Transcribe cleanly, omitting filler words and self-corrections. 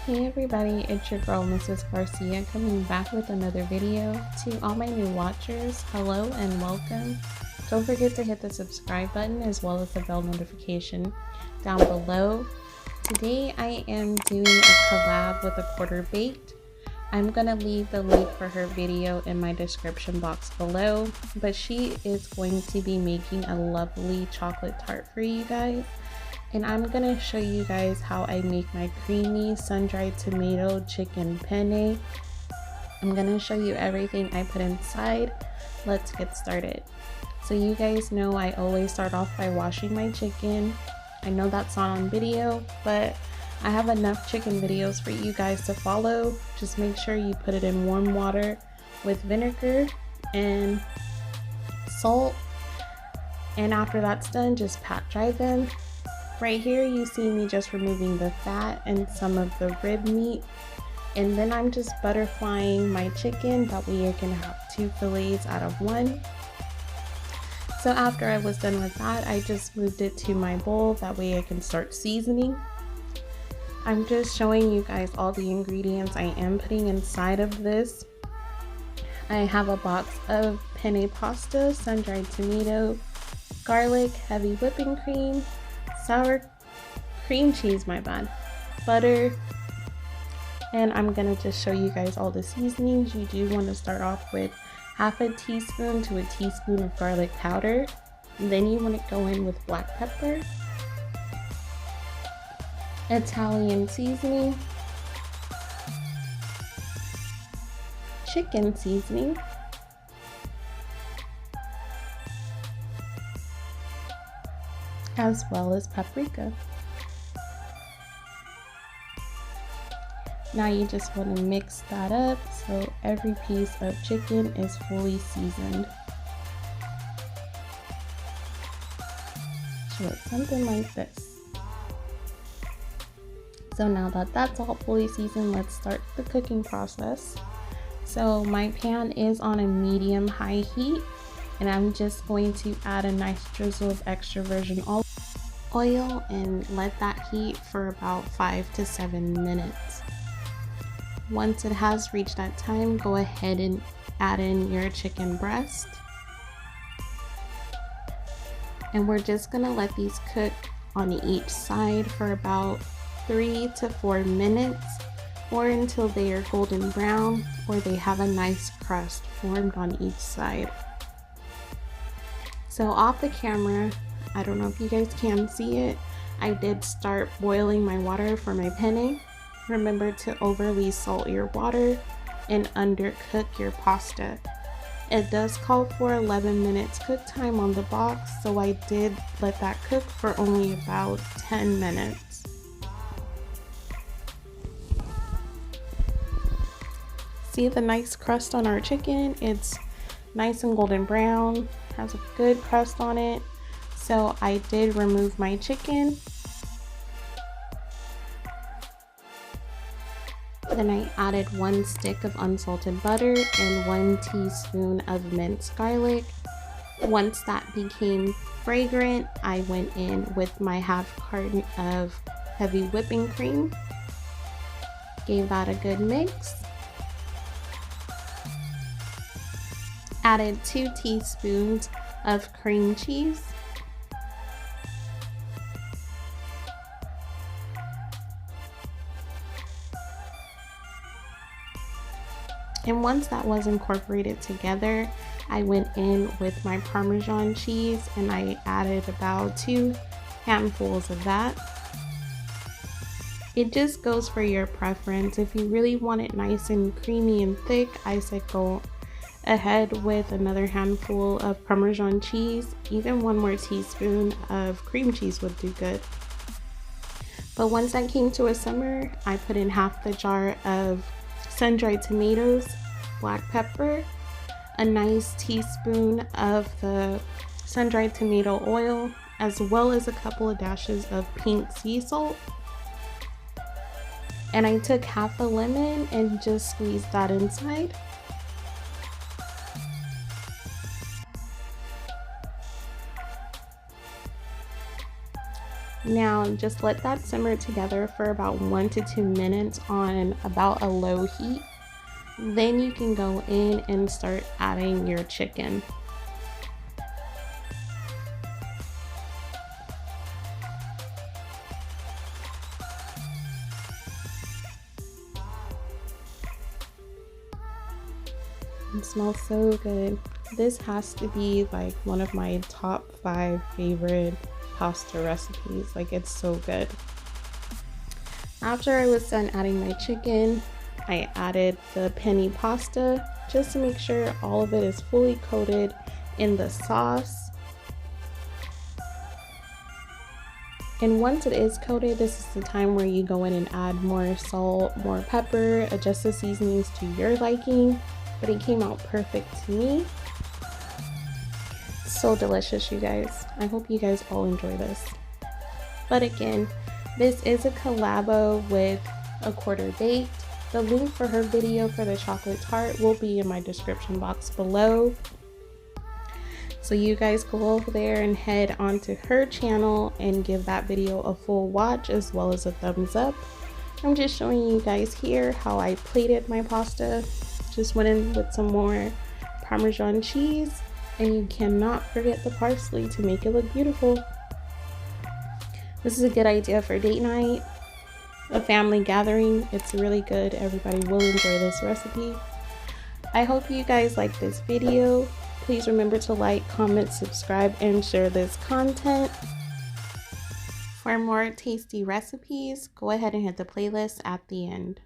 Hey everybody, it's your girl Mrs. Garcia coming back with another video. To all my new watchers, hello and welcome. Don't forget to hit the subscribe button as well as the bell notification down below. Today I am doing a collab with a Quarter Baked. I'm gonna leave the link for her video in my description box below, but she is going to be making a lovely chocolate tart for you guys. And I'm gonna show you guys how I make my creamy sun-dried tomato chicken penne. I'm gonna show you everything I put inside. Let's get started. So you guys know I always start off by washing my chicken. I know that's not on video, but I have enough chicken videos for you guys to follow. Just make sure you put it in warm water with vinegar and salt. And after that's done, just pat dry them. Right here you see me just removing the fat and some of the rib meat, and then I'm just butterflying my chicken, that way I can have 2 fillets out of 1. So after I was done with that, I just moved it to my bowl, that way I can start seasoning. I'm just showing you guys all the ingredients I am putting inside of this. I have a box of penne pasta, sun-dried tomato, garlic, heavy whipping cream, sour cream cheese, butter, and I'm gonna just show you guys all the seasonings. You do want to start off with half a teaspoon to a teaspoon of garlic powder. Then you want to go in with black pepper, Italian seasoning, chicken seasoning, as well as paprika. Now you just want to mix that up so every piece of chicken is fully seasoned. So it's something like this. So now that that's all fully seasoned, let's start the cooking process. So my pan is on a medium-high heat, and I'm just going to add a nice drizzle of extra virgin oil and let that heat for about 5 to 7 minutes. Once it has reached that time, go ahead and add in your chicken breast. And we're just gonna let these cook on each side for about 3 to 4 minutes, or until they are golden brown or they have a nice crust formed on each side. So off the camera, I don't know if you guys can see it, I did start boiling my water for my penne. Remember to overly salt your water and undercook your pasta. It does call for 11 minutes cook time on the box, so I did let that cook for only about 10 minutes. See the nice crust on our chicken? It's nice and golden brown, has a good crust on it. So I did remove my chicken. Then I added 1 stick of unsalted butter and 1 teaspoon of minced garlic. Once that became fragrant, I went in with my half carton of heavy whipping cream. Gave that a good mix. Added 2 teaspoons of cream cheese. And once that was incorporated together, I went in with my parmesan cheese and I added about 2 handfuls of that. It just goes for your preference. If you really want it nice and creamy and thick, I said go ahead with another handful of parmesan cheese. Even 1 more teaspoon of cream cheese would do good. But once that came to a simmer, I put in half the jar of sun-dried tomatoes, black pepper, a nice teaspoon of the sun-dried tomato oil, as well as a couple of dashes of pink sea salt. And I took half a lemon and just squeezed that inside. Now just let that simmer together for about 1 to 2 minutes on about a low heat. Then you can go in and start adding your chicken. It smells so good. This has to be like one of my top 5 favorite pasta recipes. Like, it's so good. After I was done adding my chicken, I added the penne pasta just to make sure all of it is fully coated in the sauce. And once it is coated, this is the time where you go in and add more salt, more pepper, adjust the seasonings to your liking. But it came out perfect to me. So delicious, you guys. I hope you guys all enjoy this. But again, this is a collabo with A Quarter Baked. The link for her video for the chocolate tart will be in my description box below. So you guys go over there and head onto her channel and give that video a full watch as well as a thumbs up. I'm just showing you guys here how I plated my pasta. Just went in with some more Parmesan cheese, and you cannot forget the parsley to make it look beautiful. This is a good idea for date night, a family gathering. It's really good. Everybody will enjoy this recipe. I hope you guys like this video. Please remember to like, comment, subscribe, and share this content. For more tasty recipes, go ahead and hit the playlist at the end.